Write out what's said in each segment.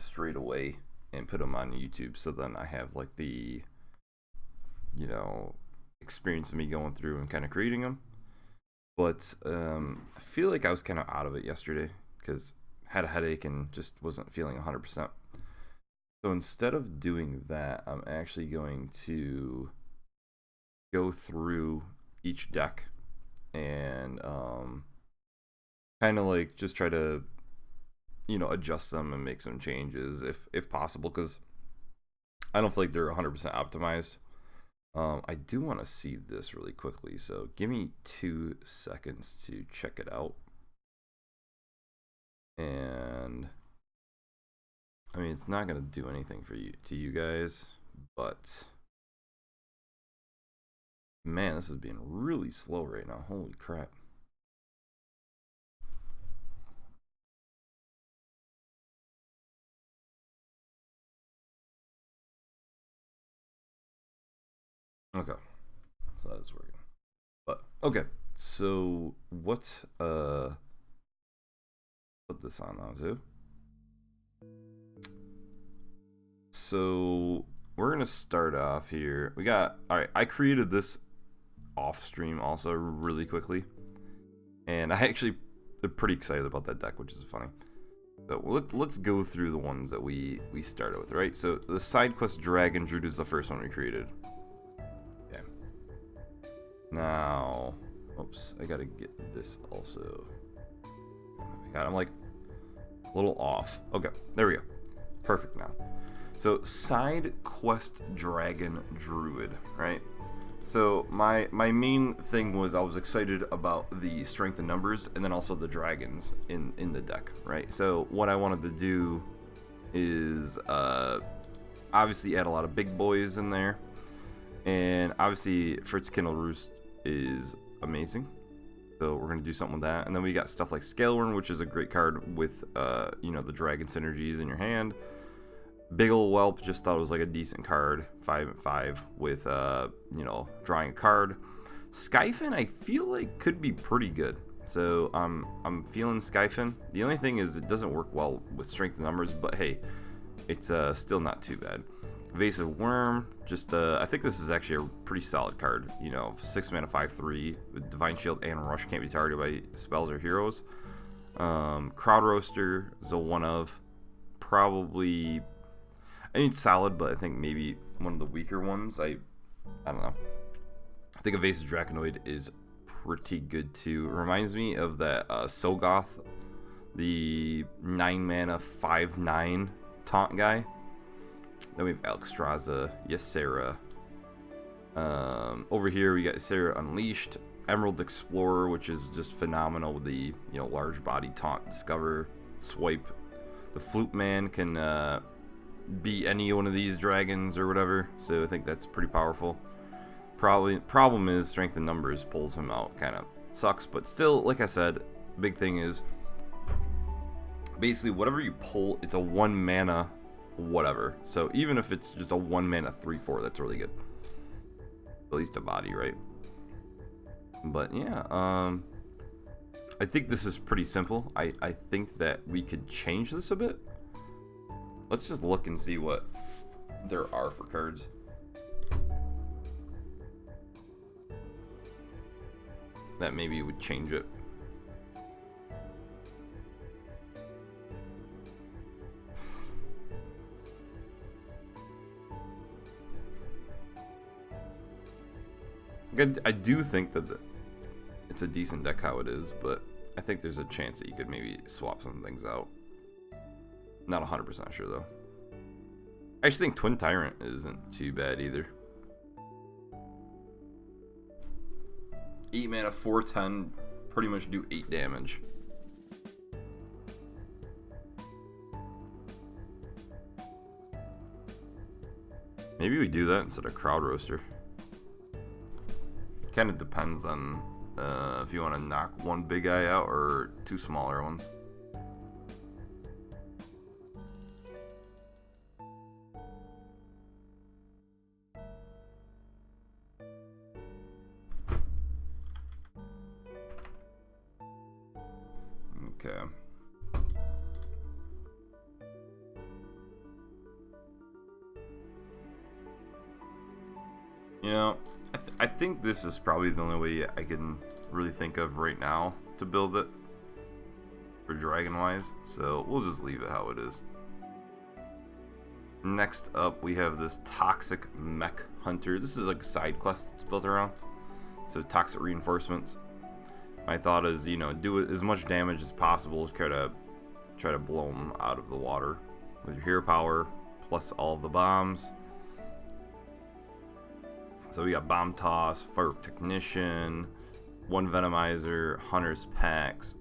straight away and put them on YouTube, so then I have like the, you know, experience of me going through and kind of creating them. But I feel like I was kind of out of it yesterday because I had a headache and just wasn't feeling 100%. So instead of doing that, I'm actually going to go through each deck and kind of like just try to, you know, adjust them and make some changes if possible, because I don't feel like they're 100% optimized. I do want to see this really quickly, so give me 2 seconds to check it out. And I mean, it's not gonna do anything for you guys, but man, this is being really slow right now. Holy crap. Okay, so that is working. But okay, so what put this on now too. So we're gonna start off here. We got, all right, I created this off stream also really quickly, and I actually am pretty excited about that deck, which is funny. So let's go through the ones that we started with, right? So the side quest Dragon Druid is the first one we created. Okay. Now, oops, I gotta get this also. God, I'm like a little off. Okay, there we go. Perfect now. So side quest Dragon Druid, right? So my main thing was I was excited about the strength in numbers and then also the dragons in the deck, right? So what I wanted to do is obviously add a lot of big boys in there, and obviously Fritz Kindle Roost is amazing. So we're gonna do something with that, and then we got stuff like Scaleworm, which is a great card with you know, the dragon synergies in your hand. Big ol' Whelp, just thought it was like a decent card, 5/5 with you know, drawing a card. Skyfin I feel like could be pretty good, so I'm feeling Skyfin. The only thing is it doesn't work well with strength and numbers, but hey, it's still not too bad. Evasive Worm, just I think this is actually a pretty solid card. You know, 6 mana 5/3 with Divine Shield and Rush, can't be targeted by spells or heroes. Crowd Roaster is a one of, probably, I mean, solid, but I think maybe one of the weaker ones. I don't know. I think Evasive Draconoid is pretty good too. It reminds me of that Sogoth, the 9 mana 5/9 taunt guy. Then we have Alexstrasza, Ysera. Over here we got Ysera Unleashed, Emerald Explorer, which is just phenomenal with the, you know, large body taunt, discover, swipe. The Flute Man can be any one of these dragons or whatever, so I think that's pretty powerful. Problem is strength in numbers pulls him out, kind of sucks, but still, like I said, big thing is basically whatever you pull, it's a 1 mana whatever. So even if it's just a 1 mana 3/4, that's really good. At least a body, right? But yeah, I think this is pretty simple. I think that we could change this a bit. Let's just look and see what there are for cards. That maybe would change it. I do think that it's a decent deck how it is, but I think there's a chance that you could maybe swap some things out. Not 100% sure though. I actually think Twin Tyrant isn't too bad either. 8 mana 4/10, pretty much do 8 damage. Maybe we do that instead of Crowd Roaster. Kind of depends on if you want to knock one big guy out or 2 smaller ones. Okay. You know, I think this is probably the only way I can really think of right now to build it for dragon-wise. So we'll just leave it how it is. Next up, we have this Toxic Mech Hunter. This is like a side quest it's built around. So toxic reinforcements. My thought is, you know, do as much damage as possible. Try to blow them out of the water with your hero power plus all of the bombs. So we got Bomb Toss, Fire Technician, 1 Venomizer, Hunter's Packs,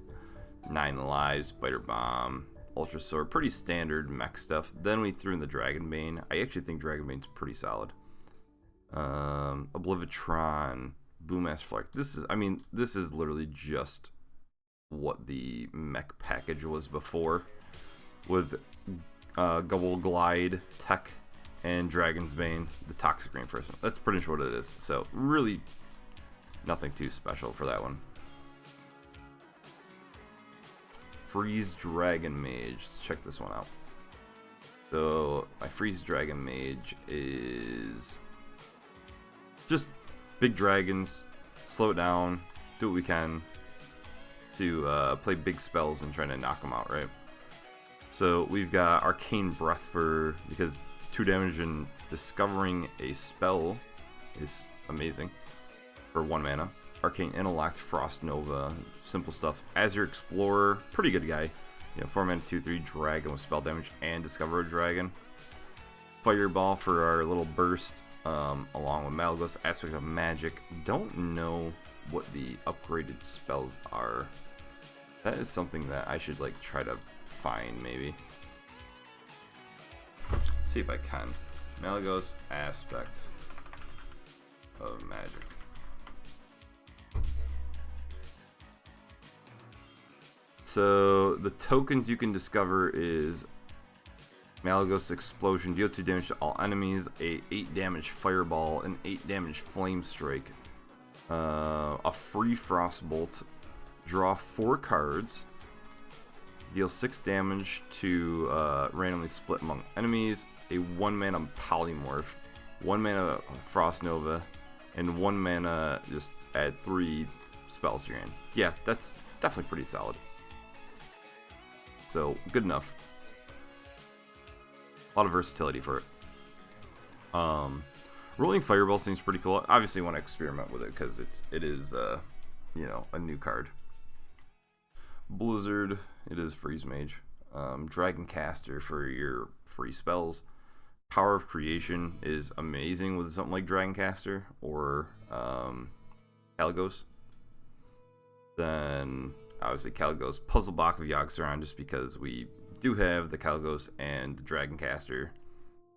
9 Lives, Spider Bomb, Ultra Sword. Pretty standard mech stuff. Then we threw in the Dragon Bane. I actually think Dragon Bane's pretty solid. Oblivitron, Boom-Ass Flark. This is literally just what the mech package was before, with Gobble Glide Tech and Dragon's Bane, the Toxic Reinforcement. That's pretty much what it is. So really nothing too special for that one. Freeze Dragon Mage. Let's check this one out. So my Freeze Dragon Mage is just big dragons, slow it down, do what we can to play big spells and try to knock them out, right? So we've got Arcane Breath for, because 2 damage and discovering a spell is amazing for 1 mana. Arcane Intellect, Frost Nova, simple stuff. Azure Explorer, pretty good guy. You know, 4 mana, 2/3 dragon with spell damage and discover a dragon. Fireball for our little burst, along with Malygos, Aspect of Magic. Don't know what the upgraded spells are. That is something that I should like try to find maybe. Let's see if I can. Malygos, Aspect of Magic. So the tokens you can discover is Malygos Explosion, deal 2 damage to all enemies, a 8 damage Fireball, an 8 damage Flame Strike, a free Frostbolt, draw 4 cards, deal 6 damage to randomly split among enemies, a 1 mana Polymorph, 1 mana Frost Nova, and 1 mana just add 3 spells to your hand. Yeah, that's definitely pretty solid. So good enough. A lot of versatility for it. Rolling Fireball seems pretty cool. Obviously, want to experiment with it because it is you know, a new card. Blizzard, it is Freeze Mage. Dragon Caster for your free spells. Power of Creation is amazing with something like Dragon Caster or Kalecgos. Then obviously Kalecgos, Puzzle Block of Yogg-Saron, just because we do have the Kalecgos and the Dragon Caster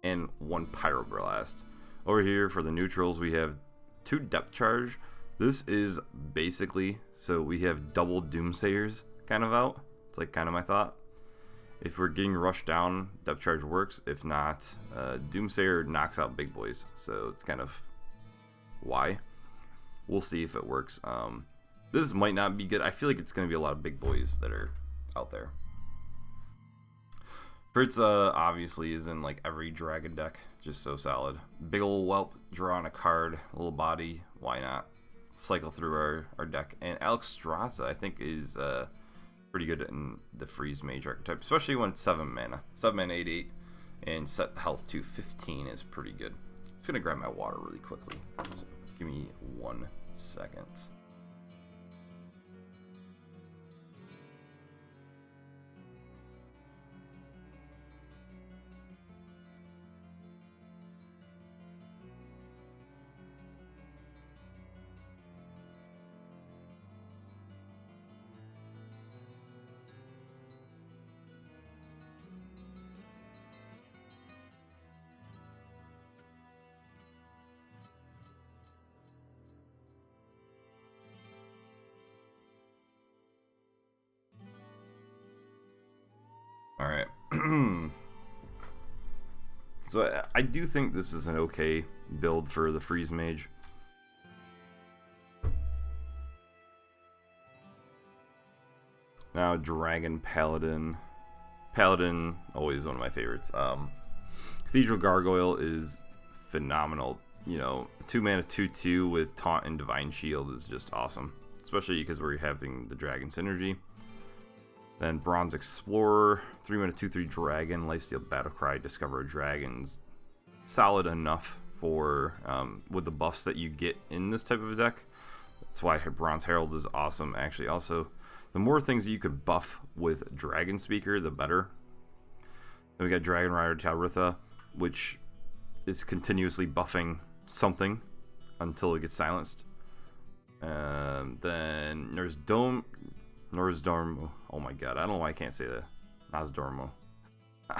and 1 Pyroblast. Over here for the neutrals we have 2 Depth Charge. This is basically, so we have double Doomsayers kind of out. It's like kind of my thought. If we're getting rushed down, Depth Charge works. If not, Doomsayer knocks out big boys. So it's kind of why. We'll see if it works. This might not be good. I feel like it's going to be a lot of big boys that are out there. Fritz obviously is in like every dragon deck. Just so solid. Big ol' whelp, draw on a card, little body. Why not? Cycle through our deck. And Alexstrasza, I think, is pretty good in the Freeze Mage archetype, especially when it's 7 mana. 7 mana, 8/8, and set health to 15 is pretty good. I'm just gonna grab my water really quickly. So give me 1 second. Alright. So I do think this is an okay build for the Freeze Mage. Now Dragon Paladin. Paladin, always one of my favorites. Cathedral Gargoyle is phenomenal. you know, 2-mana 2/2 with Taunt and Divine Shield is just awesome, especially because we're having the Dragon synergy. Then Bronze Explorer, 3-mana 2/3 Dragon, Lifesteal Battlecry, Discover a Dragon's solid enough for with the buffs that you get in this type of a deck. That's why Bronze Herald is awesome. Actually, also, the more things that you could buff with Dragon Speaker, the better. Then we got Dragon Rider Talritha, which is continuously buffing something until it gets silenced. Then Nozdormu. Oh my god, I don't know why I can't say that. Nozdormu.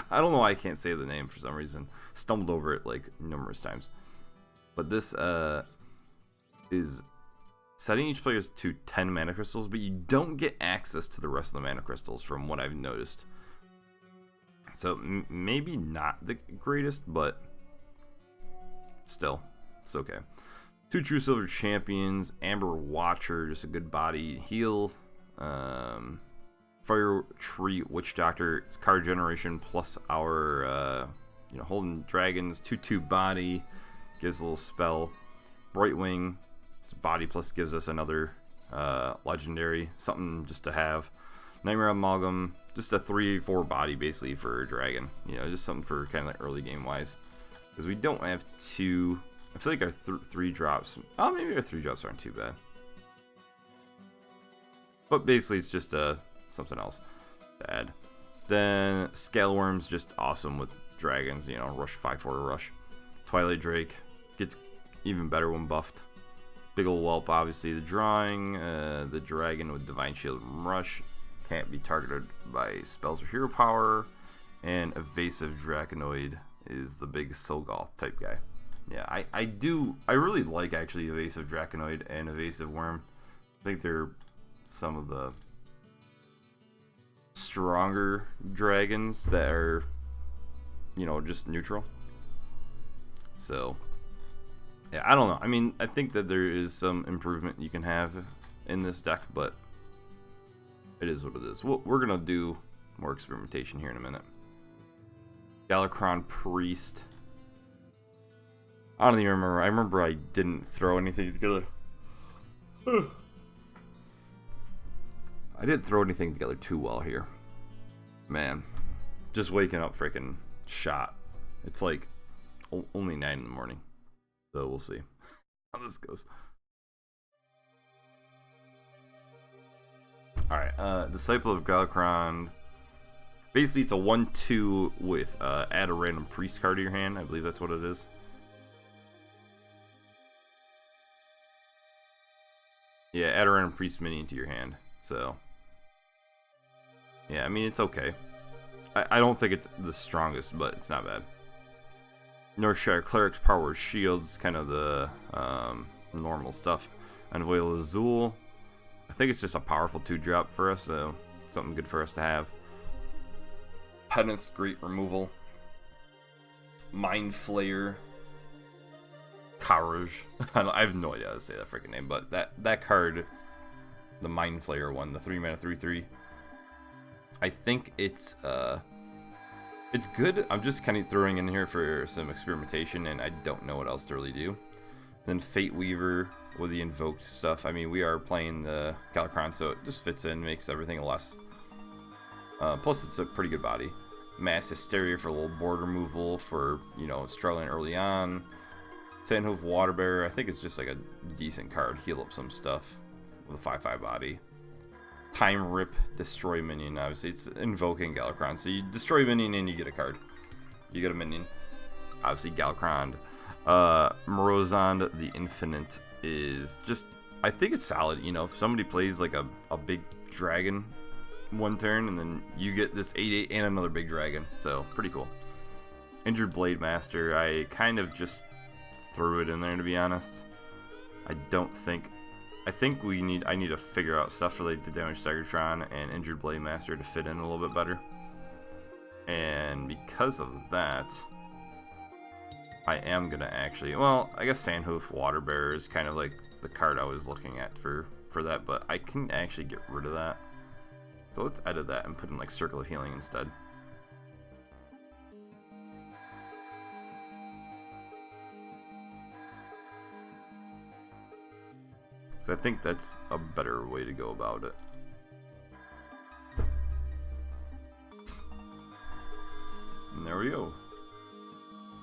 I don't know why I can't say the name for some reason. Stumbled over it like numerous times. But this is setting each player to 10 mana crystals, but you don't get access to the rest of the mana crystals from what I've noticed. So maybe not the greatest, but still, it's okay. 2 True Silver Champions, Amber Watcher, just a good body heal. Fire Tree Witch Doctor, it's card generation plus our holding dragons. 2/2 body, gives a little spell. Brightwing, it's body plus gives us another legendary, something just to have. Nightmare Amalgam, just a 3/4 body basically for a dragon. You know, just something for kind of like early game wise, because we don't have two. I feel like our 3 drops. Oh, maybe our 3 drops aren't too bad. But basically, it's just something else to add. Then Scaleworm's just awesome with dragons. You know, rush 5/4 rush. Twilight Drake gets even better when buffed. Big ol' Whelp, obviously the drawing. The dragon with Divine Shield and Rush can't be targeted by spells or hero power. And Evasive Draconoid is the big Solgoth type guy. Yeah, I really like actually Evasive Draconoid and Evasive Worm. I think they're some of the stronger dragons that are, you know, just neutral. So, yeah, I don't know. I mean, I think that there is some improvement you can have in this deck, but it is what it is. We're going to do more experimentation here in a minute. Galakron Priest. I don't even remember. I remember I didn't throw anything together. I didn't throw anything together too well here. Man, just waking up freaking shot. It's like only 9 in the morning. So we'll see how this goes. Alright, Disciple of Galakron. Basically, it's a 1/2 with add a random priest card to your hand. I believe that's what it is. Yeah, add a random priest minion to your hand. So, yeah, I mean, it's okay. I don't think it's the strongest, but it's not bad. Northshire Cleric's Power Shields, kind of the normal stuff. Unveil Azul. I think it's just a powerful 2-drop for us, so something good for us to have. Penance, great removal. Mind Flayer. Courage. I have no idea how to say that freaking name, but that card, the Mind Flayer one, the 3-mana 3/3. I think it's good. I'm just kind of throwing in here for some experimentation, and I don't know what else to really do. Then Fate Weaver with the invoked stuff. I mean, we are playing the Galakron, so it just fits in, makes everything less. Plus, it's a pretty good body. Mass Hysteria for a little board removal for, you know, struggling early on. Sandhoof Waterbearer, I think it's just like a decent card. Heal up some stuff with a 5/5 body. Time Rip, destroy minion. Obviously, it's invoking Galakron, so you destroy minion and you get a card. You get a minion. Obviously, Galakron. Morozond the Infinite is just, I think it's solid. You know, if somebody plays like a big dragon one turn, and then you get this 8/8 and another big dragon, so pretty cool. Injured Blade Master, I kind of just threw it in there, to be honest. I think I need to figure out stuff related to Damage Staggertron and Injured Blade Master to fit in a little bit better. And because of that, I am gonna actually, well, I guess Sandhoof Waterbearer is kind of like the card I was looking at for that, but I can actually get rid of that. So let's edit that and put in like Circle of Healing instead. I think that's a better way to go about it. And there we go.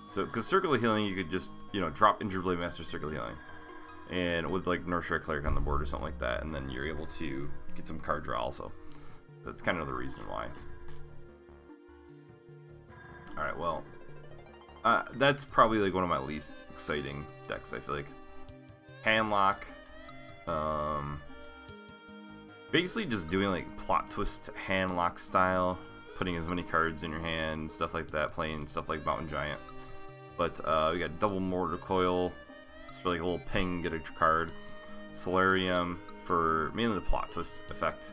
So, because Circular Healing, you could just, you know, drop Injured Blade Master Circular Healing. And with, like, Northshire Cleric on the board or something like that, and then you're able to get some card draw also. That's kind of the reason why. Alright, well, that's probably, like, one of my least exciting decks, I feel like. Handlock. Basically just doing, like, plot twist handlock style. Putting as many cards in your hand, stuff like that, playing stuff like Mountain Giant. But we got double Mortar Coil, just for like a little ping, get a card. Solarium for mainly the plot twist effect.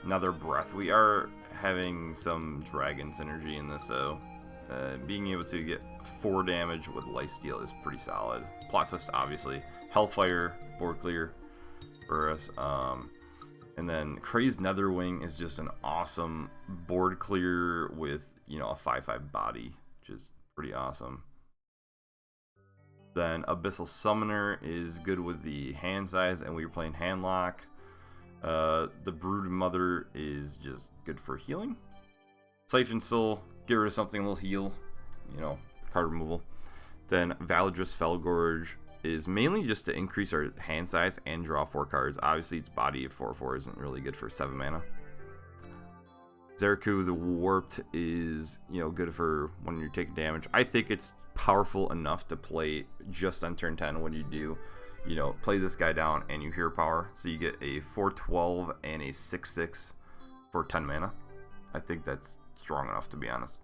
Another Breath. We are having some Dragons energy in this, so being able to get 4 damage with Lifesteal is pretty solid. Plot twist, obviously. Hellfire, board clear for us. And then Crazed Netherwing is just an awesome board clear with, you know, a 5/5 body, which is pretty awesome. Then Abyssal Summoner is good with the hand size, and we were playing Handlock. The Brood Mother is just good for healing. Siphon Soul, get rid of something, a little heal, you know, card removal. Then Valadris Felgorge is mainly just to increase our hand size and draw 4 cards. Obviously, its body of 4/4 isn't really good for 7 mana. Zeraku the Warped is, you know, good for when you're taking damage. I think it's powerful enough to play just on turn 10 when you do, you know, play this guy down and you hero power. So you get a 4/12 and a 6/6 for 10 mana. I think that's strong enough, to be honest.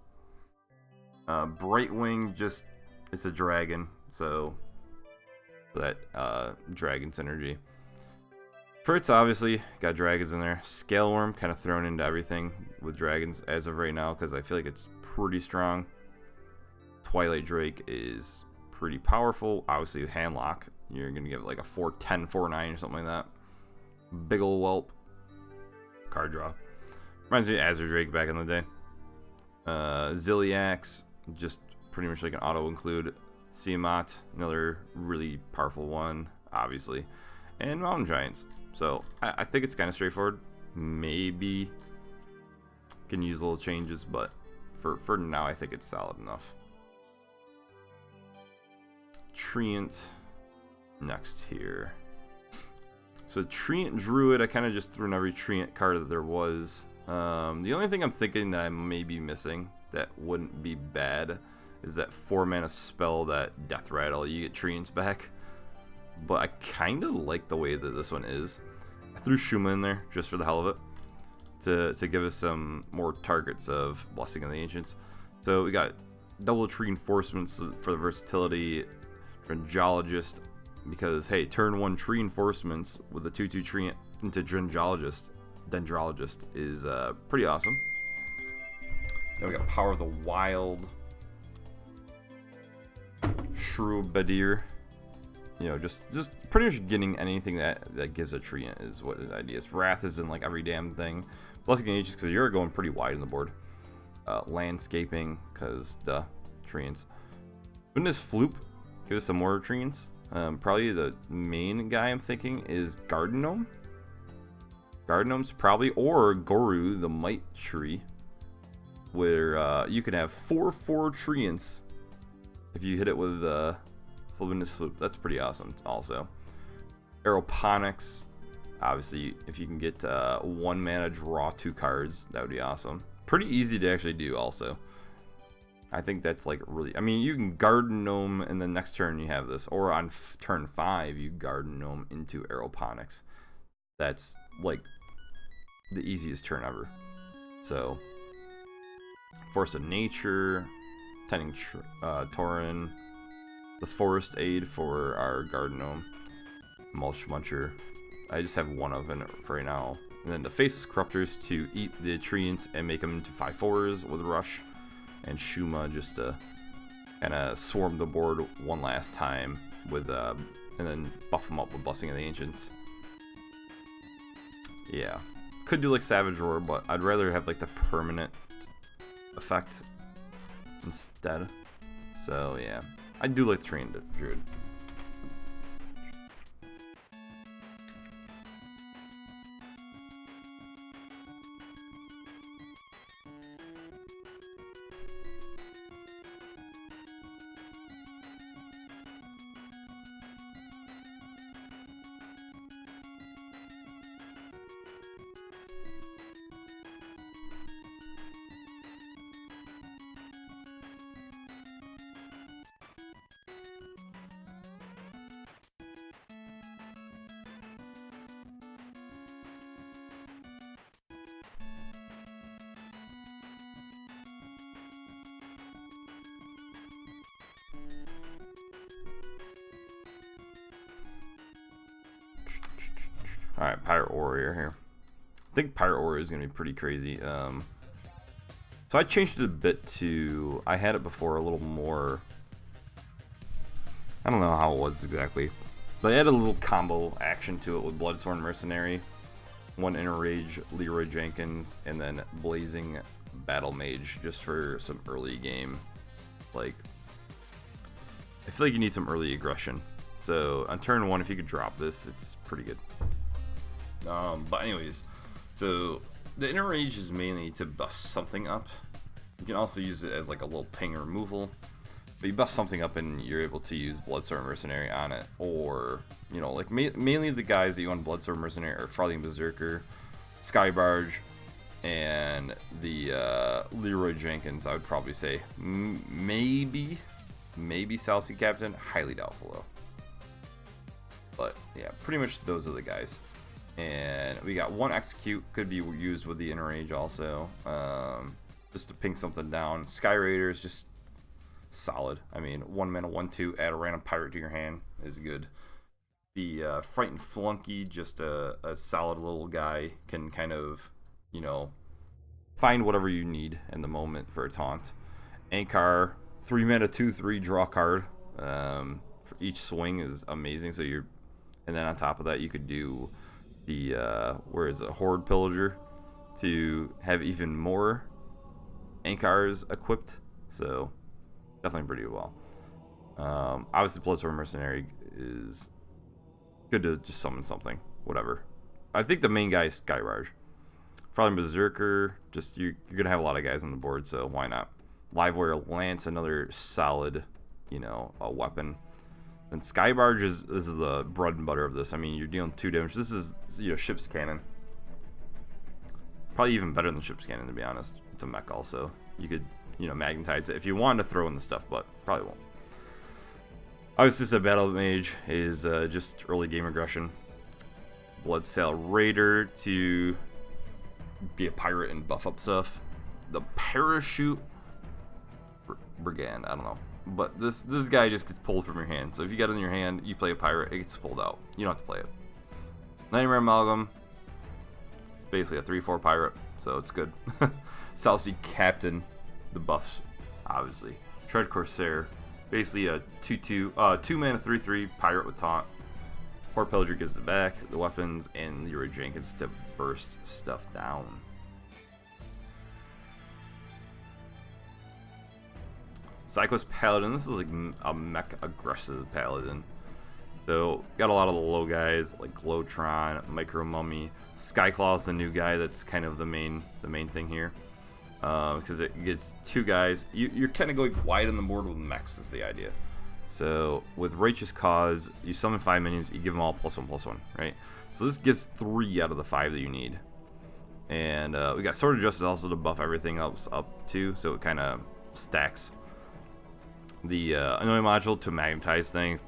Brightwing, just, it's a dragon, so that Dragons energy. Fritz, obviously, got dragons in there. Scaleworm, kind of thrown into everything with dragons as of right now, because I feel like it's pretty strong. Twilight Drake is pretty powerful. Obviously, with Handlock, you're going to get like a 4/10, 4/9 or something like that. Big ol' Whelp. Card draw. Reminds me of Azure Drake back in the day. Ziliax, just pretty much like an auto-include. Tiamat, another really powerful one, obviously. And Mountain Giants. So, I think it's kind of straightforward. Maybe can use little changes, but for now, I think it's solid enough. Treant next here. So, Treant Druid, I kind of just threw in every Treant card that there was. The only thing I'm thinking that I may be missing that wouldn't be bad is that 4-mana spell, that Death Rattle. You get Treants back. But I kind of like the way that this one is. I threw Shuma in there just for the hell of it, to give us some more targets of Blessing of the Ancients. So we got double tree reinforcements for the versatility. Drengelogist, because hey, turn 1 tree reinforcements with a 2/2 tree into Dendrologist is pretty awesome. Then we got Power of the Wild. Shrewbadir. You know, just pretty much getting anything that gives a treant is what the idea is. Wrath is in like every damn thing. Blessing Ages, because you're going pretty wide in the board. Landscaping, because treants. Witness Floop, give us some more treants. Probably the main guy I'm thinking is Garden Gnome. Garden Gnomes probably, or Goru, the Might Tree, where you can have 4/4 treants if you hit it with Witness Floop. That's pretty awesome also. Aeroponics, obviously, if you can get 1 mana, draw 2 cards, that would be awesome. Pretty easy to actually do also. I think that's like really, I mean, you can Garden Gnome and then next turn you have this, or on turn 5 you Garden Gnome into Aeroponics. That's like the easiest turn ever. So, Force of Nature, Tending Tauren, the Forest Aid for our Garden Gnome, Mulch Muncher. I just have 1 of it for right now. And then the Faceless Corruptors to eat the treants and make them into 5/4s with Rush. And Shuma just to kind of swarm the board one last time with, and then buff them up with Blessing of the Ancients. Yeah. Could do like Savage Roar, but I'd rather have like the permanent effect instead. So yeah. I do like the Treant Druid. Alright, Pirate Warrior here. I think Pirate Warrior is going to be pretty crazy. So I changed it a bit to... I had it before a little more... I don't know how it was exactly. But I had a little combo action to it with Bloodsworn Mercenary, 1 Inner Rage, Leroy Jenkins, and then Blazing Battle Mage just for some early game. Like, I feel like you need some early aggression. So on turn 1, if you could drop this, it's pretty good. But anyways, so the Inner Rage is mainly to buff something up. You can also use it as like a little ping removal. But you buff something up and you're able to use Bloodstorm Mercenary on it. Or, you know, like mainly the guys that you want Bloodstorm Mercenary are Farthing Berserker, Skybarge, and the Leroy Jenkins, I would probably say. Maybe South Sea Captain. Highly doubtful though. But yeah, pretty much those are the guys. And we got 1 Execute, could be used with the Inner Rage also. Just to ping something down. Sky Raider is just solid. I mean, 1 mana, 1/2, add a random pirate to your hand is good. The Frightened Flunky, just a solid little guy, can kind of, you know, find whatever you need in the moment for a taunt. Ankar, 3 mana, 2/3, draw card. For each swing is amazing. So you're, and then on top of that, you could do the where is it, Horde Pillager, to have even more Ankars equipped. So definitely pretty well. Obviously, Bloodstorm Mercenary is good to just summon something, whatever. I think the main guy is Skybarge. Farthing Berserker, just you're gonna have a lot of guys on the board, so why not? Live Warrior Lance, another solid, you know, a weapon. And Skybarge this is the bread and butter of this. I mean, you're dealing 2 damage. This is, you know, Ship's Cannon. Probably even better than Ship's Cannon, to be honest. It's a mech also. You could, you know, magnetize it if you wanted to throw in the stuff, but probably won't. Obviously, the Battle Mage is just early game aggression. Bloodsail Raider to be a pirate and buff up stuff. The Parachute Brigand, I don't know. But this guy just gets pulled from your hand. So if you got it in your hand, you play a pirate, it gets pulled out. You don't have to play it. Nightmare Amalgam. It's basically a 3/4 pirate, so it's good. South Sea Captain, the buffs, obviously. Tread Corsair, basically a 2/2, 2 mana 3/3 pirate with taunt. Horde Pillager gives it back, the weapons, and Leroy Jenkins to burst stuff down. Psychos Paladin, this is like a mech aggressive paladin. So, got a lot of the low guys like Glowtron, Micro Mummy. Skyclaw's the new guy that's kind of the main thing here. Because it gets 2 guys. You're kind of going wide on the board with mechs is the idea. So, with Righteous Cause, you summon 5 minions, you give them all +1/+1, right? So this gets 3 out of the 5 that you need. And we got Sword of Justice also to buff everything else up too, so it kind of stacks. The Annoying Module to magnetize things.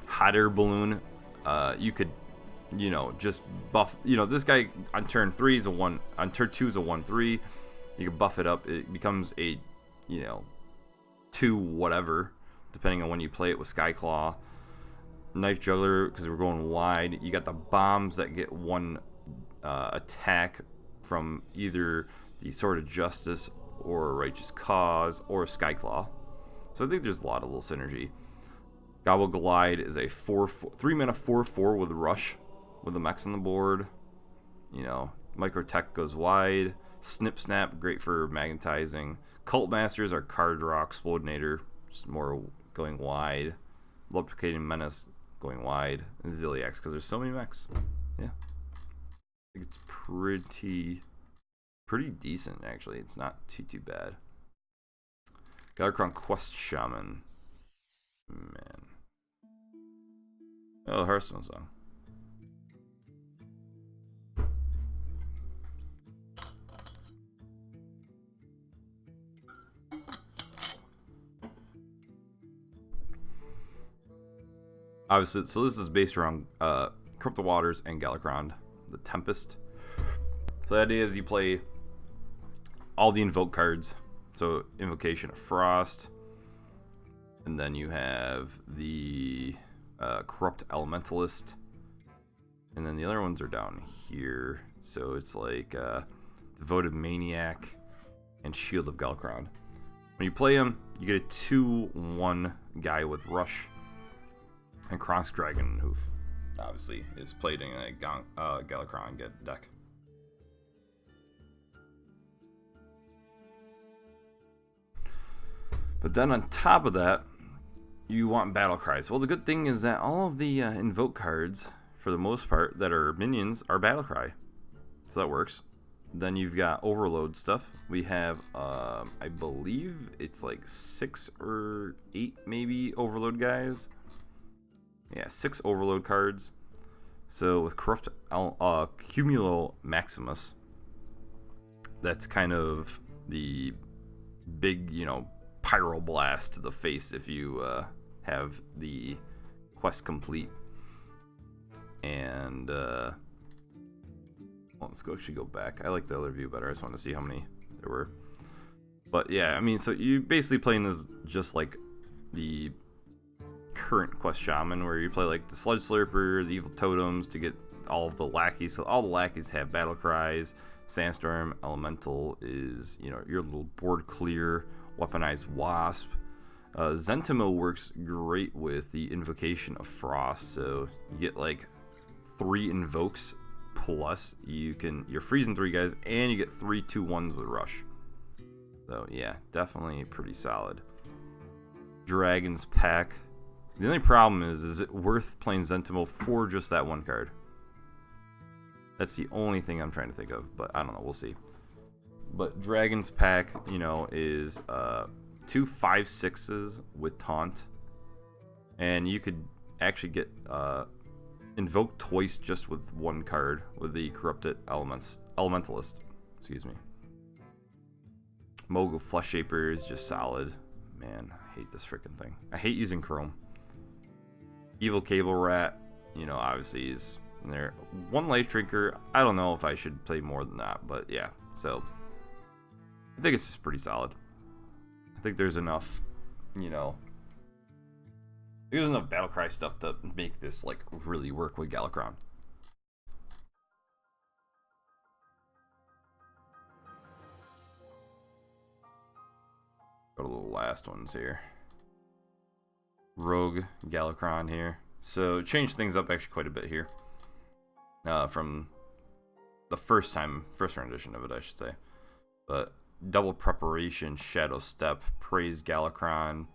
Hot Air Balloon, you could, you know, just buff, you know, this guy on turn 3 is a 1, on turn 2 is a 1/3. You can buff it up, it becomes a, you know, 2 whatever, depending on when you play it with Skyclaw. Knife Juggler, because we're going wide. You got the bombs that get 1 attack from either the Sword of Justice or Righteous Cause or Skyclaw. So I think there's a lot of little synergy. Gobble Glide is a 3 mana 4/4 with Rush, with the mechs on the board. You know, Microtech goes wide. Snip Snap, great for magnetizing. Cult Masters are card draw. Explodinator, just more going wide. Lubricating Menace going wide. And Ziliax, because there's so many mechs. Yeah, I think it's pretty decent actually. It's not too bad. Galakrond Quest Shaman. Man. Oh, the Hearthstone song. Obviously, so this is based around Corrupt Waters and Galakrond, the Tempest. So the idea is you play all the invoke cards. So Invocation of Frost, and then you have the Corrupt Elementalist, And then the other ones are down here. So it's like Devoted Maniac and Shield of Galakron. When you play him, you get a 2/1 guy with Rush and Kronk's Dragon Hoof. Obviously, is played in a Galakron deck. But then on top of that, you want Battle Cries. Well, the good thing is that all of the Invoke cards, for the most part, that are minions are Battle Cry. So that works. Then you've got Overload stuff. We have, I believe it's like 6 or 8 maybe Overload guys. Yeah, 6 Overload cards. So with Corrupt Cumulo Maximus, that's kind of the big, you know, Pyro Blast to the face if you have the quest complete. And well, let's actually go back. I like the other view better. I just want to see how many there were. But yeah, I mean, so you basically playing this just like the current quest shaman, where you play like the Sludge Slurper, the Evil Totems to get all of the lackeys. So all the lackeys have Battle Cries. Sandstorm Elemental is, you know, your little board clear. Weaponized Wasp. Zentimo works great with the Invocation of Frost, so you get like 3 invokes plus you're freezing 3 guys and you get 3 2/1s with Rush. So yeah, definitely pretty solid. Dragons pack. The only problem is it worth playing Zentimo for just that one card? That's the only thing I'm trying to think of, but I don't know, we'll see. But Dragons pack, you know, is 2 5/6s with taunt, and you could actually get invoked twice just with 1 card with the Corrupted Elementalist. Excuse me. Mogul Flesh Shaper is just solid. Man, I hate this freaking thing. I hate using Chrome. Evil Cable Rat, you know, obviously is in there. 1 Life Drinker. I don't know if I should play more than that, but yeah. So I think it's pretty solid. I think there's enough, you know, there's enough Battle Cry stuff to make this like really work with Galakron. Go to the last ones here. Rogue Galakron here. So change things up actually quite a bit here. From the first rendition of it, I should say. But Double Preparation, Shadow Step, Praise Galakron.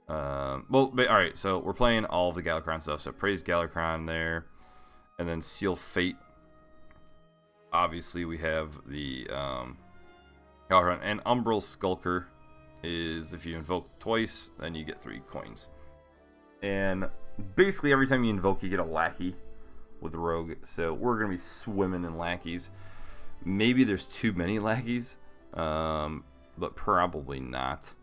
Alright, so we're playing all of the Galakron stuff. So Praise Galakron there. And then Seal Fate. Obviously, we have the Galakron. And Umbral Skulker is if you invoke twice, then you get 3 coins. And basically, every time you invoke, you get a lackey with the Rogue. So we're going to be swimming in lackeys. Maybe there's too many lackeys. But probably not.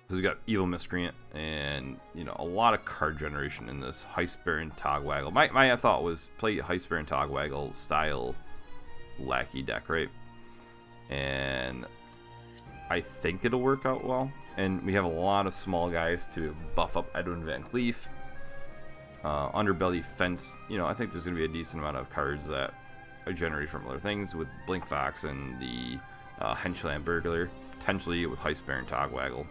Because we got Evil Miscreant and, you know, a lot of card generation in this Heist Baron Togwaggle. My thought was play Heist Baron Togwaggle style lackey deck, right? And I think it'll work out well. And we have a lot of small guys to buff up Edwin Van Cleef. Underbelly Fence. You know, I think there's going to be a decent amount of cards that are generated from other things with Blink Fox and the Henchland Burglar, potentially with Heist Baron Togwaggle.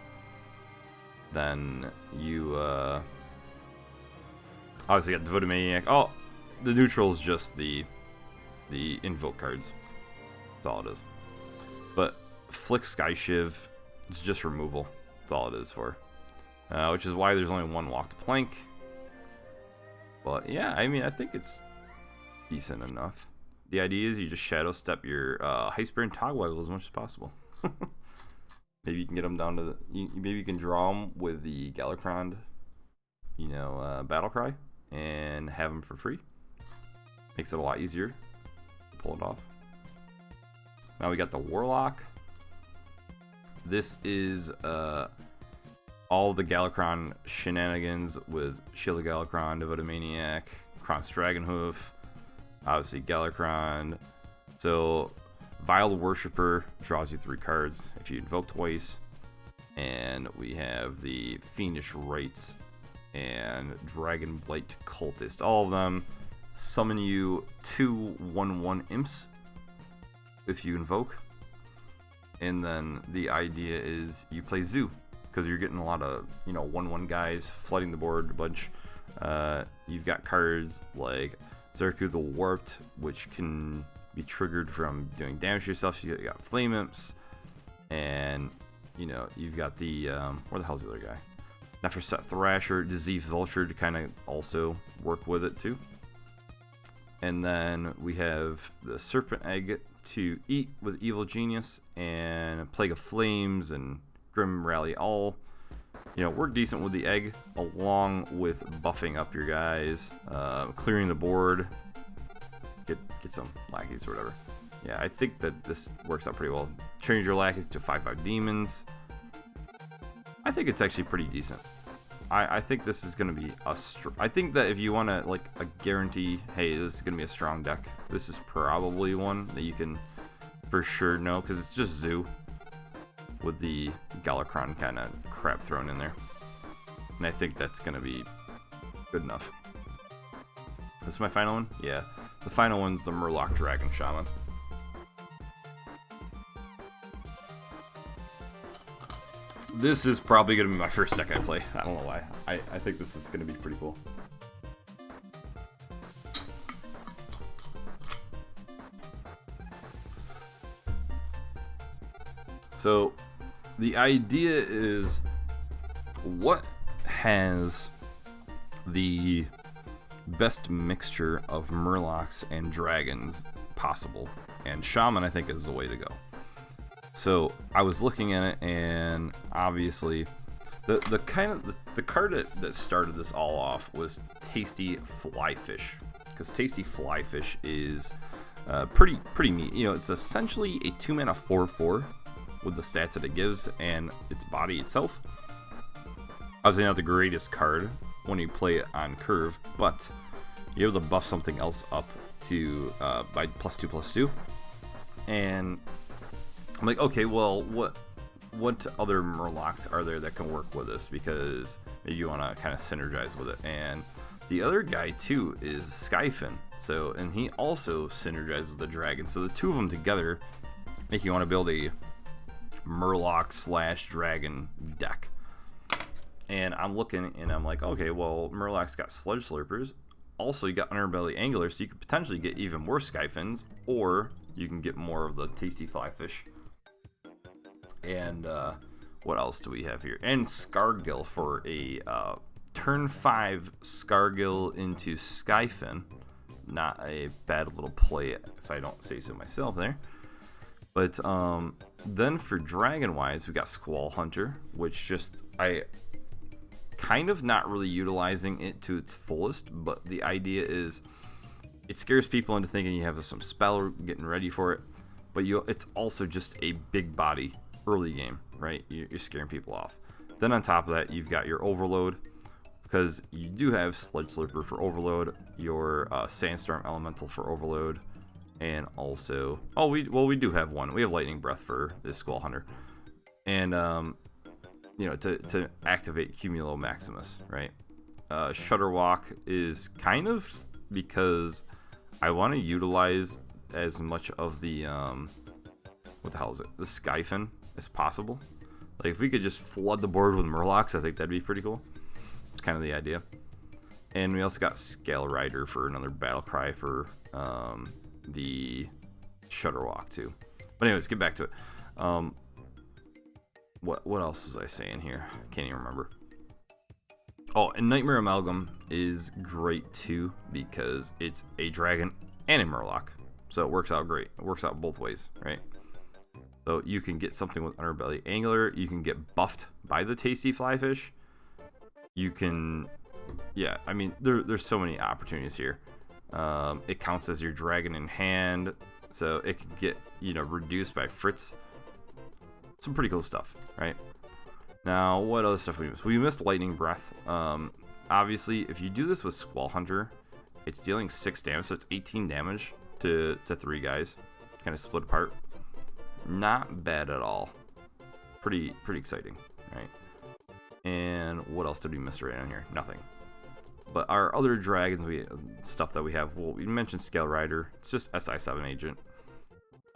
Then you obviously got Devoted Maniac. Oh, the neutral is just the invoke cards. That's all it is. But Flick Sky Shiv, it's just removal. That's all it is for. Which is why there's only 1 Walk the Plank. But yeah, I mean, I think it's decent enough. The idea is you just shadow step your Heist Baron Togwaggle as much as possible. Maybe you can get them down to the. Maybe you can draw them with the Galakron, you know, Battle Cry, and have them for free. Makes it a lot easier to pull it off. Now we got the Warlock. This is all the Galakron shenanigans with Shield of Galakron, Devoted Maniac, Kronk's Dragonhoof, obviously Galakron. So Vile Worshipper draws you 3 cards if you invoke twice. And we have the Fiendish Rites and Dragon Blight Cultist. All of them summon you 2 1/1 imps if you invoke. And then the idea is you play Zoo, because you're getting a lot of 1/1 guys flooding the board a bunch. You've got cards like Zerku the Warped, which can be triggered from doing damage to yourself. So you got Flame Imps, and you've got the where the hell's the other guy? Neferset Thrasher, Disease Vulture to kind of also work with it too. And then we have the Serpent Egg to eat with Evil Genius, and Plague of Flames and Grim Rally all work decent with the egg, along with buffing up your guys, clearing the board, get some lackeys or whatever. Yeah, I think that this works out pretty well. Change your lackeys to 5/5 demons. I think it's actually pretty decent. I think this is going to be I think that if you want to like a guarantee, hey, this is going to be a strong deck, this is probably one that you can for sure know, because it's just Zoo with the Galakron kind of crap thrown in there. And I think that's going to be good enough. This is my final one? Yeah. The final one's the Murloc Dragon Shaman. This is probably going to be my first deck I play. I don't know why. I think this is going to be pretty cool. So, the idea is, what has the best mixture of Murlocs and Dragons possible? And Shaman, I think, is the way to go. So I was looking at it, and obviously the card that started this all off was Tasty Flyfish, because Tasty Flyfish is pretty neat. It's essentially a 2-mana 4/4 with the stats that it gives and its body itself. Obviously not the greatest card when you play it on curve, but you're able to buff something else up to by +2/+2, and I'm like, okay, well, what other Murlocs are there that can work with this? Because maybe you want to kind of synergize with it. And the other guy too is Skyfin. So, and he also synergizes with the dragon. So the two of them together make you want to build a Murloc/dragon deck. And I'm looking, and I'm like, okay, well, Murloc's got Sludge Slurpers. Also, you got Underbelly Angler, so you could potentially get even more Skyfins, or you can get more of the Tasty Flyfish. And what else do we have here? And Scargill for a turn 5 Scargill into Skyfin. Not a bad little play, if I don't say so myself there. But then for dragon wise, we got Squall Hunter, which I kind of not really utilizing it to its fullest, but the idea is it scares people into thinking you have some spell getting ready for it, but it's also just a big body early game, right? You're scaring people off. Then on top of that, you've got your Overload, because you do have Sludge Slurper for Overload, your Sandstorm Elemental for Overload, and also we do have one. We have Lightning Breath for this Squall Hunter, and to activate Cumulo Maximus, right? Shudderwalk is kind of because I want to utilize as much of the what the hell is it? The Skyfin as possible. Like if we could just flood the board with Murlocs, I think that'd be pretty cool. It's kind of the idea. And we also got Scale Rider for another battle cry for the Shudderwalk too. But anyways, get back to it. What else was I saying here? I can't even remember. Oh, and Nightmare Amalgam is great too, because it's a dragon and a Murloc. So it works out great. It works out both ways, right? So you can get something with Underbelly Angler. You can get buffed by the Tasty Flyfish. You can, yeah, I mean, there's so many opportunities here. It counts as your dragon in hand, so it can get, reduced by Fritz. Some pretty cool stuff, right? Now, what other stuff we missed? We missed Lightning Breath. Obviously, if you do this with Squall Hunter, it's dealing 6 damage, so it's 18 damage to 3 guys, kind of split apart. Not bad at all. Pretty exciting, right? And what else did we miss right on here? Nothing. But our other dragons, stuff that we have, well, we mentioned Scale Rider. It's just SI7 agent.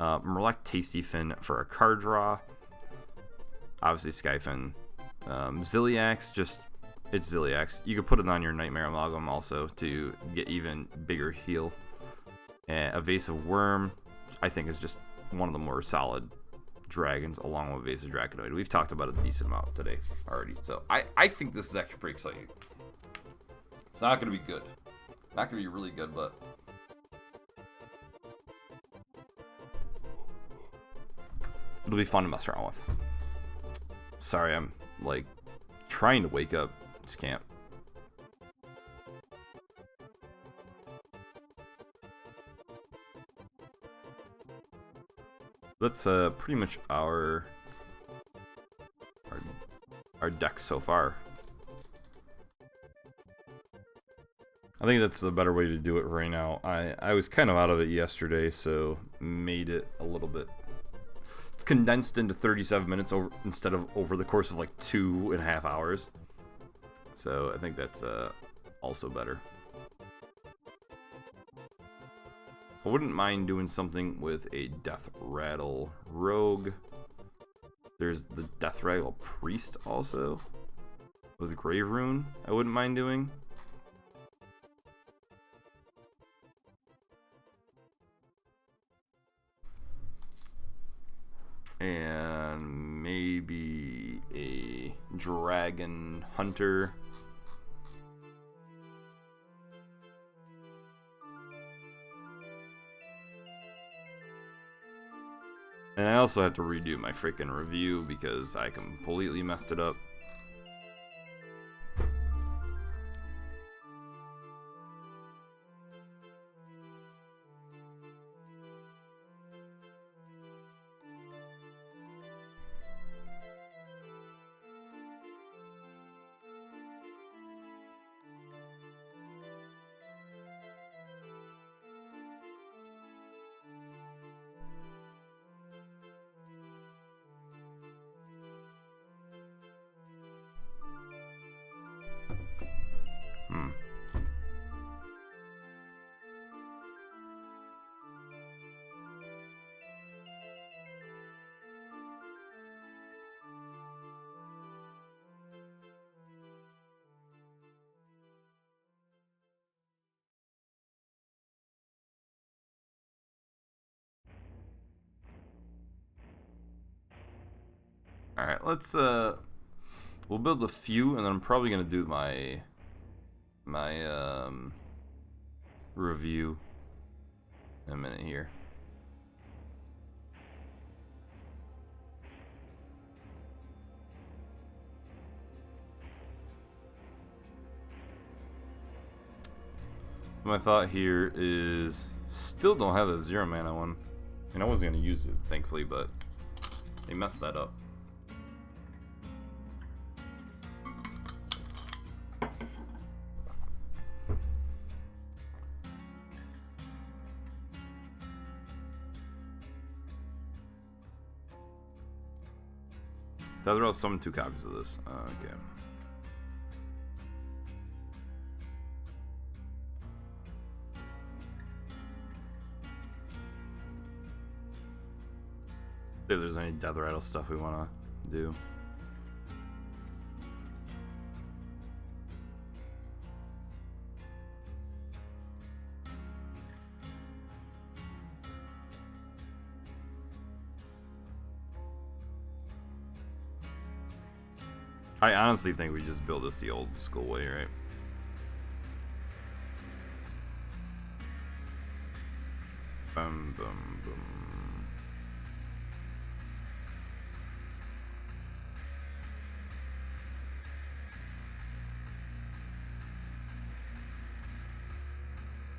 Merlek Tasty Fin for a card draw. Obviously Skyfin. Ziliax, it's Ziliax. You could put it on your Nightmare Amalgam also to get even bigger heal. And Evasive Worm, I think, is just one of the more solid dragons along with Evasive Draconoid. We've talked about it a decent amount today already. So I think this is actually pretty exciting. It's not going to be good. Not going to be really good, but it'll be fun to mess around with. Sorry, I'm like trying to wake up. Just can't. That's pretty much our deck so far. I think that's the better way to do it right now. I was kind of out of it yesterday, so made it a little bit. It's condensed into 37 minutes instead of over the course of like 2.5 hours. So I think that's also better. I wouldn't mind doing something with a Death Rattle Rogue. There's the Death Rattle Priest also with Grave Rune. I wouldn't mind doing. And maybe a Dragon Hunter. And I also have to redo my freaking review because I completely messed it up. Alright, let's we'll build a few and then I'm probably gonna do my review in a minute here. My thought here is still don't have the 0 mana one. And I wasn't gonna use it, thankfully, but they messed that up. I'll summon 2 copies of this. Okay. See if there's any Death Rattle stuff we want to do. I honestly think we just build this the old school way, right? Boom, boom, boom.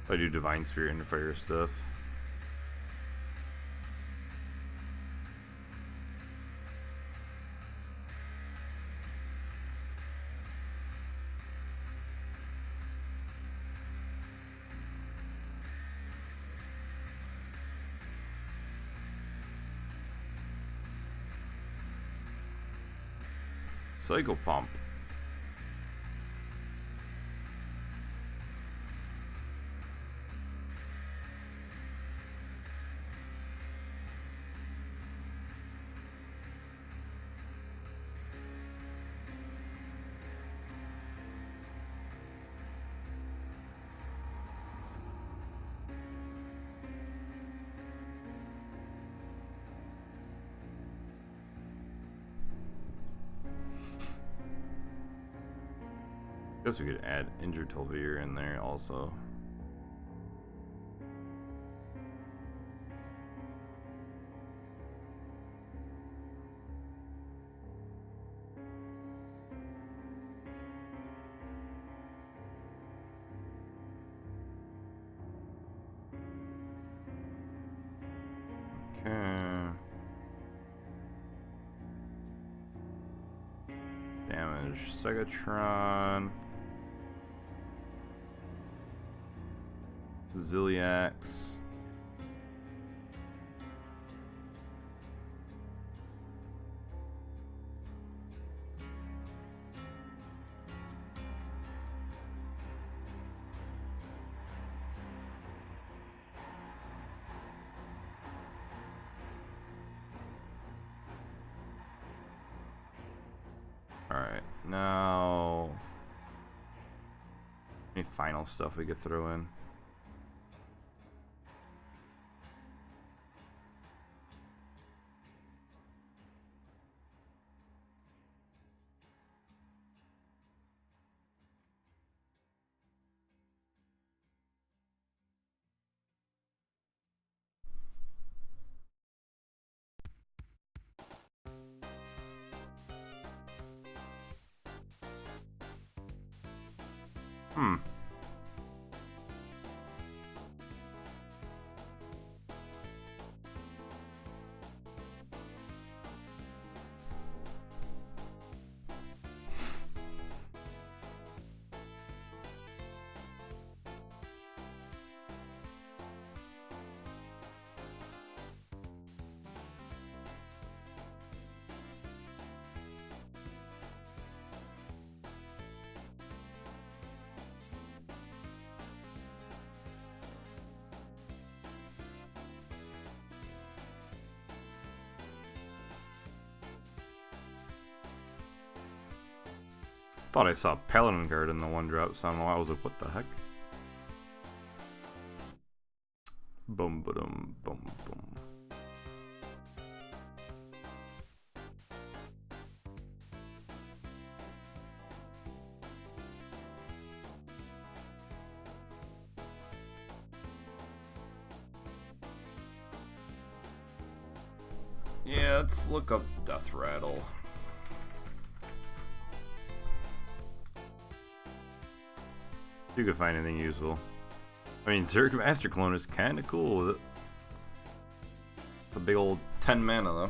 I do Divine Spirit and Fire stuff. Cycle Pump. Guess we could add injured Tolvir in there also. Okay. Damage Segatron. Ziliax. Alright, now any final stuff we could throw in? Hmm. Thought I saw Paladin Guard in the one drop, so I don't know. I was like, what the heck? Boom, boom, boom, boom. Yeah, let's look up Death Rattle. If you could find anything useful. I mean, Zerg Master Clone is kind of cool with it. It's a big old 10 mana though.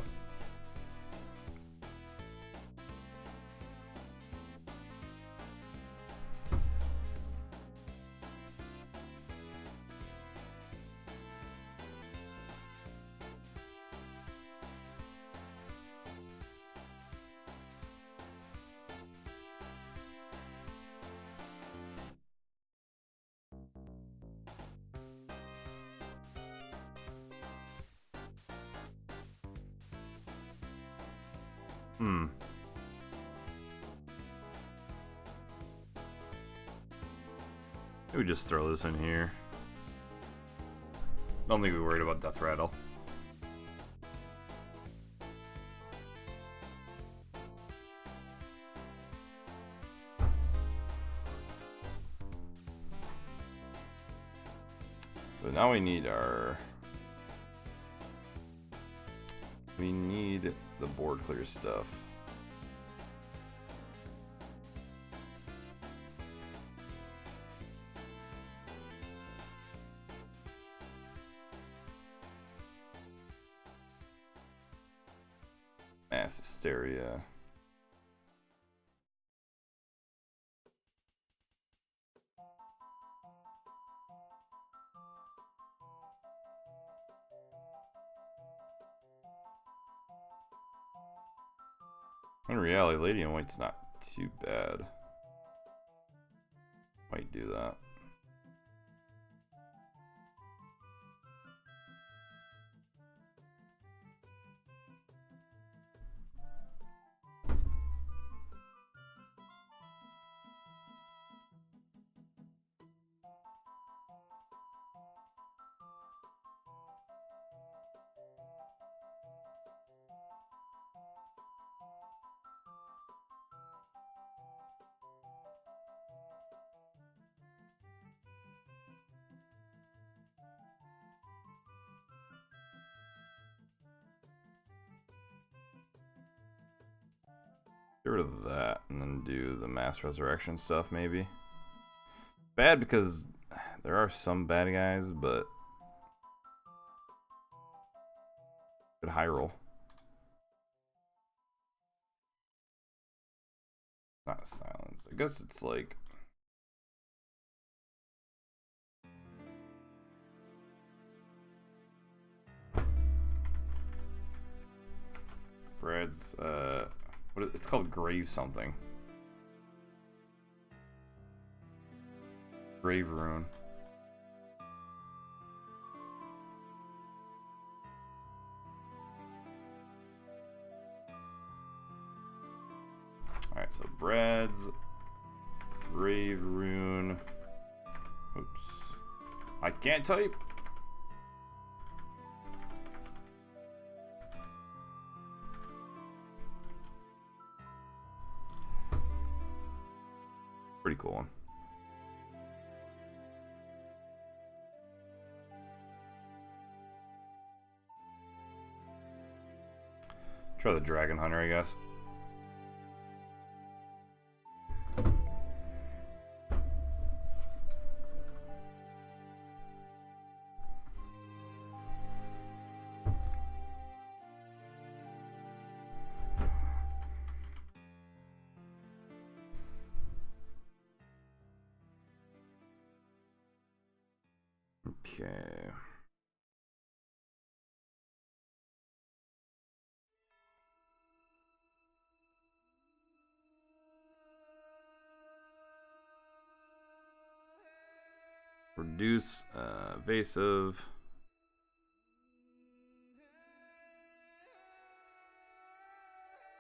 Maybe just throw this in here. Don't think we worried about Death Rattle. So now we need our... We need the board clear stuff. Mass Hysteria. In reality, Lady in White's not too bad. Might do that. Get rid of that and then do the mass resurrection stuff maybe. Bad because there are some bad guys, but good high roll. Not silence. I guess it's like Brad's it's called grave something. Grave rune. Alright, so Brad's grave rune. Oops. I can't type. Pretty cool one. Try the Dragon Hunter, I guess. Okay. Reduce evasive.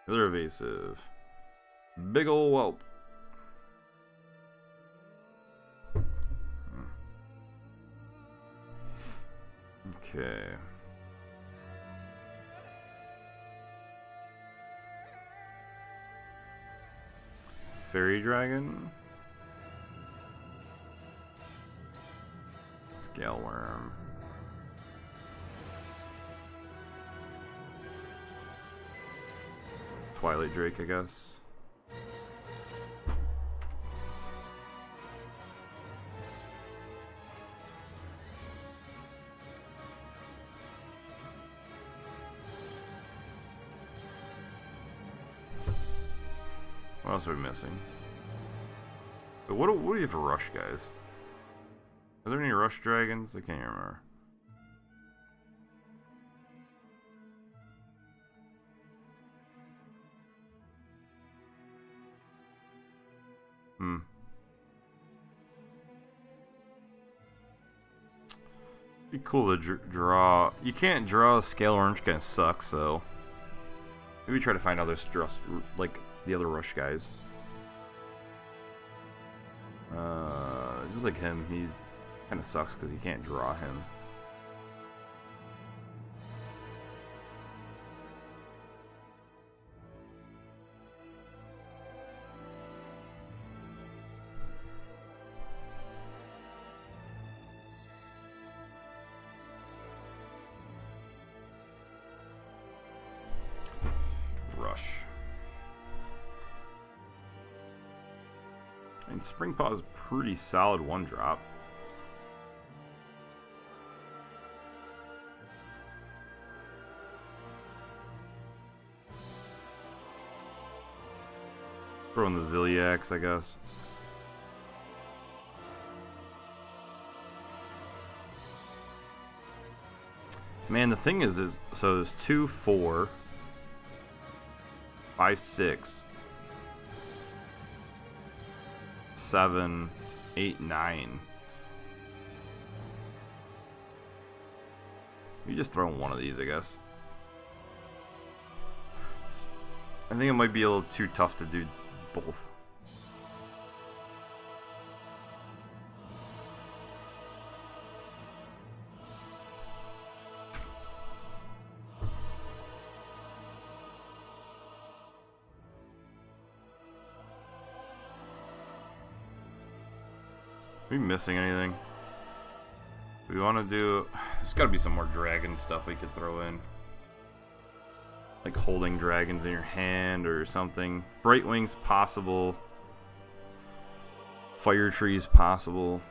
Another evasive. Big ol' whelp. Okay. Fairy dragon. Scale worm. Twilight drake, I guess. What else are we missing? But what do you have for rush, guys? Are there any rush dragons? I can't remember. Be cool to draw. You can't draw a scale orange, kind of sucks. So maybe try to find other like the other rush guys. Just like him, he's kind of sucks because you can't draw him. Rush. And Spring Paw is pretty solid one drop. Throw in the Ziliax, I guess. Man, the thing is so there's 2, 4, 5, 6, 7, 8, 9. You just throw in one of these, I guess. I think it might be a little too tough to do both. Are we missing anything? We want to do... There's got to be some more dragon stuff we could throw in. like holding dragons in your hand or something. Brightwing's possible. Fire Tree's possible.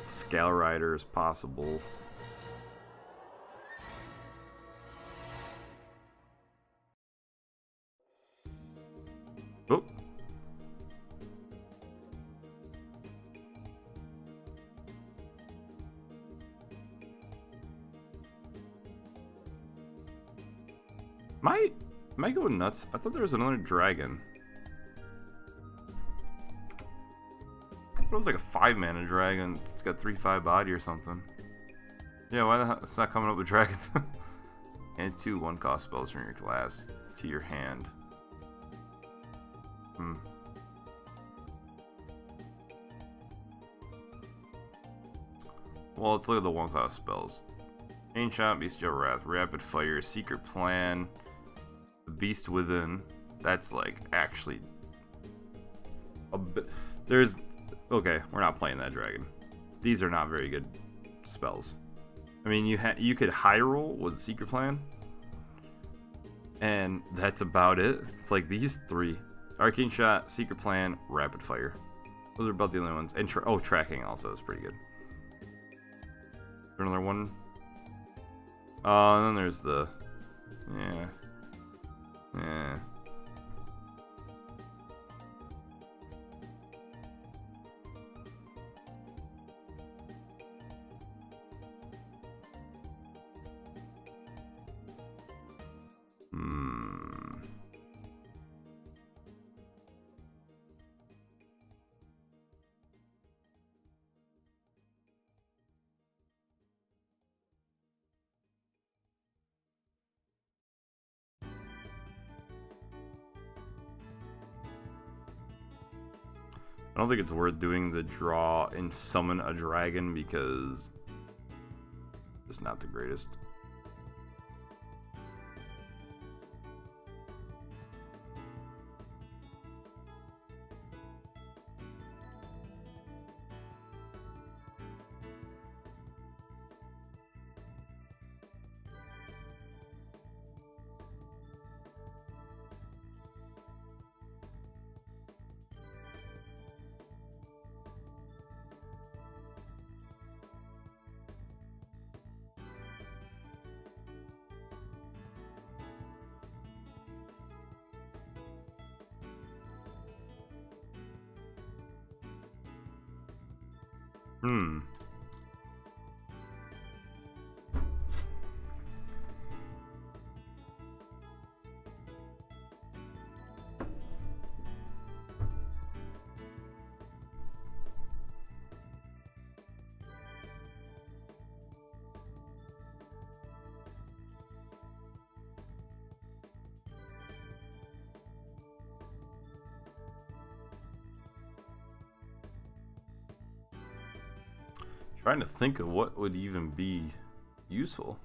Scale Rider is possible. Oh. Am I going nuts? I thought there was another dragon. It was like a 5-mana dragon. It's got 3/5 body or something. Yeah, why the hell? It's not coming up with dragons. And 2 1-cost spells from your class to your hand. Well, let's look at the 1-cost spells. Chain Shot, Bestial Wrath, Rapid Fire, Secret Plan, the Beast Within. That's like actually a bit. There's. Okay, we're not playing that dragon. These are not very good spells. I mean, you could high roll with Secret Plan, and that's about it. It's like these 3: Arcane Shot, Secret Plan, Rapid Fire. Those are about the only ones. And Tracking also is pretty good. Is there another one? And then there's the yeah. I don't think it's worth doing the draw and summon a dragon because it's not the greatest. Trying to think of what would even be useful.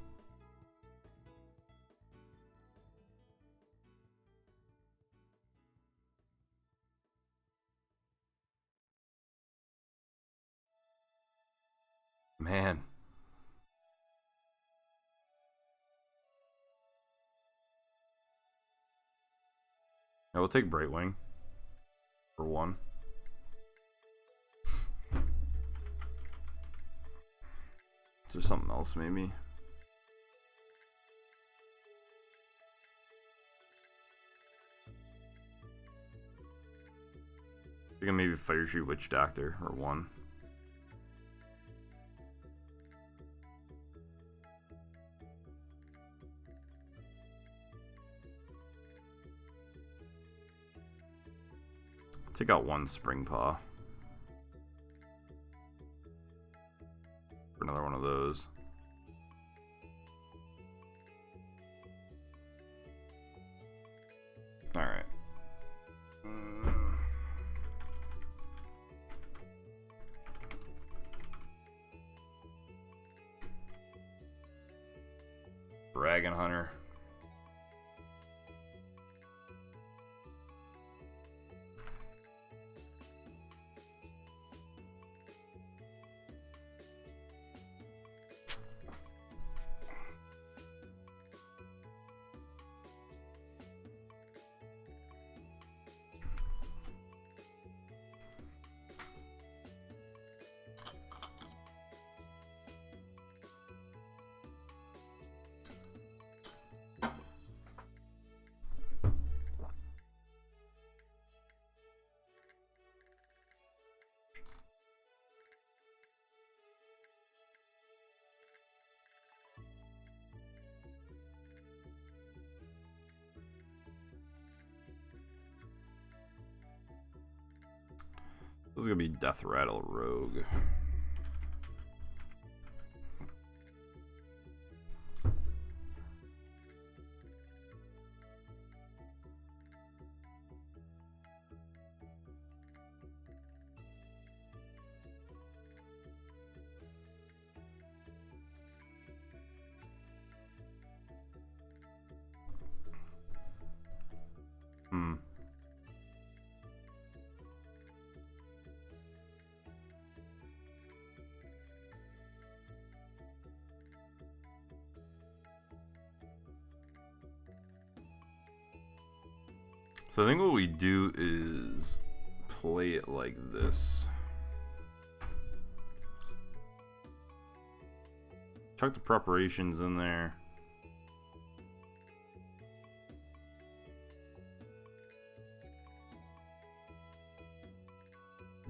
Man. I will take Brightwing for 1. Is there something else maybe? I think maybe Fire Tree Witch Doctor or 1. Take out 1 Spring Paw. For another one of those. Alright. Dragon Hunter. This is gonna be Death Rattle Rogue. So I think what we do is play it like this. Chuck the preparations in there.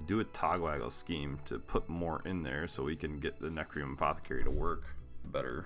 Do a toggle scheme to put more in there so we can get the Necreum Apothecary to work better.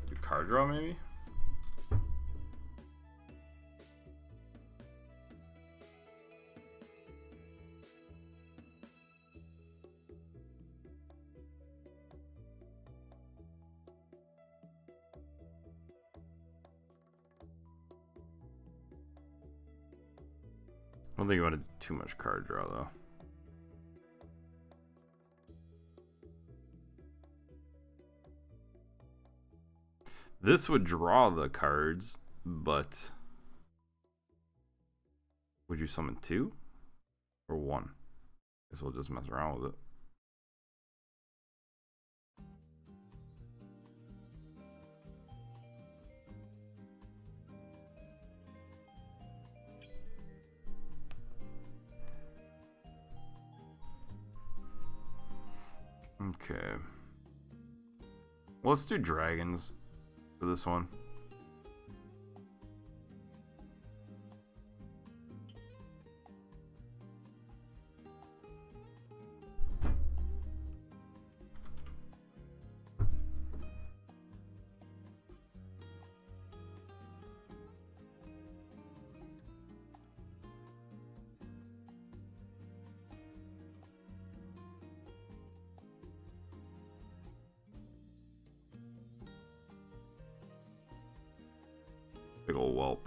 Do card draw maybe? I don't think you want to do too much card draw though. This would draw the cards, but would you summon 2 or 1? Guess we'll just mess around with it. Okay. Well, let's do dragons for this one. Big ol' whelp.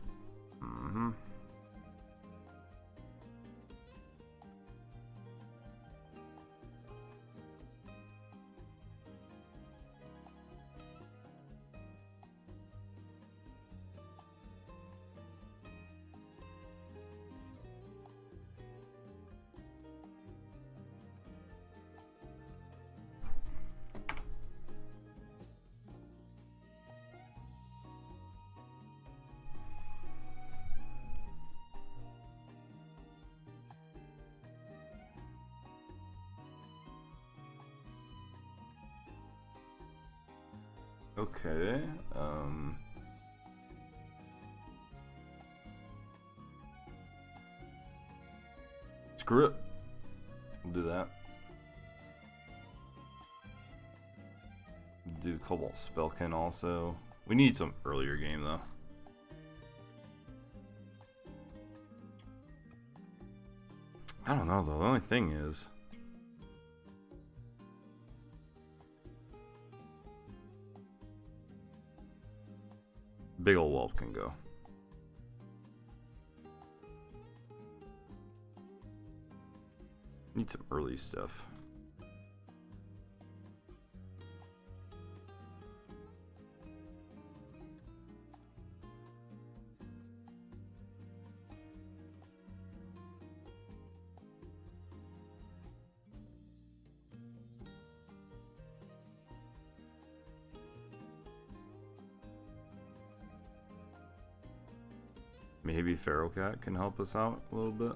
Okay. Screw it. We'll do that. Do Cobalt Spellkin also. We need some earlier game though. I don't know though. The only thing is, big ol' whelp can go. Need some early stuff. Maybe Feral Cat can help us out a little bit.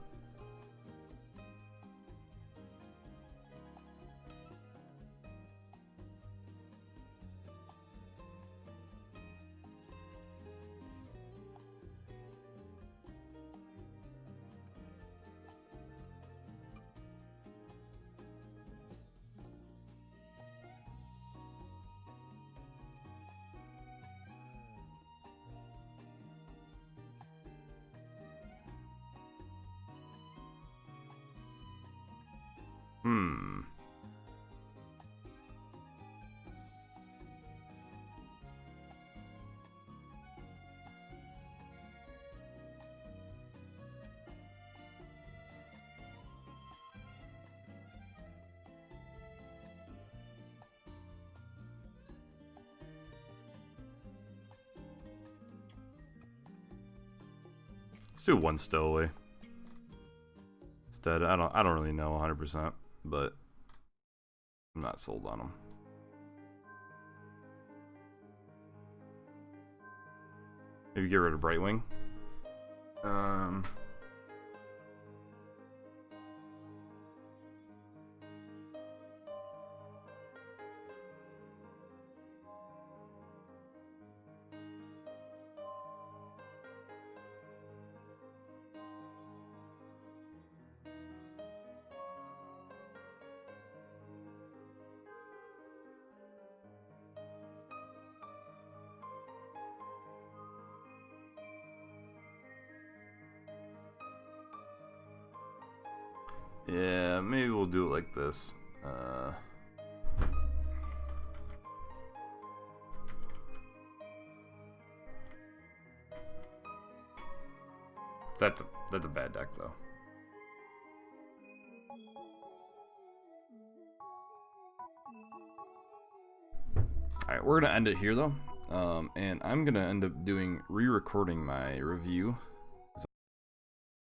Let's do one stowaway instead. I don't really know 100%, but I'm not sold on them. Maybe get rid of Brightwing. Yeah, maybe we'll do it like this. That's a bad deck though. Alright, we're gonna end it here though. And I'm gonna end up re-recording my review